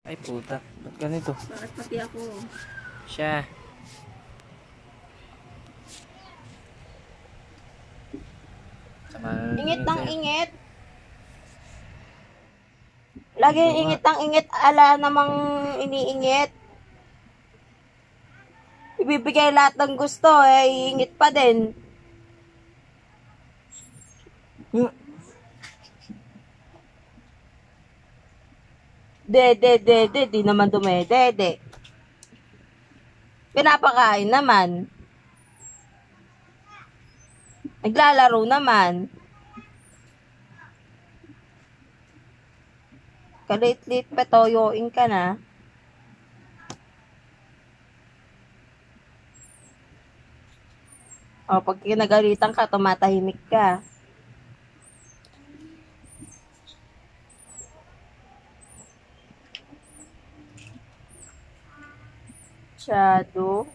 Ay puta, ba't ganito? Bakit pati ako? Siya. Ingit ng Sa'yo. ingit. Laging Ito nga. ingit ng ingit. Ala namang iniingit. Ibibigay lahat ng gusto, eh, iingit pa din. Di naman dumedede. Pinapakain naman. Naglalaro naman. Kalit-lit pa toyoin ka na. O, pag kinagalitan ka, tumatahimik ka. Shadow.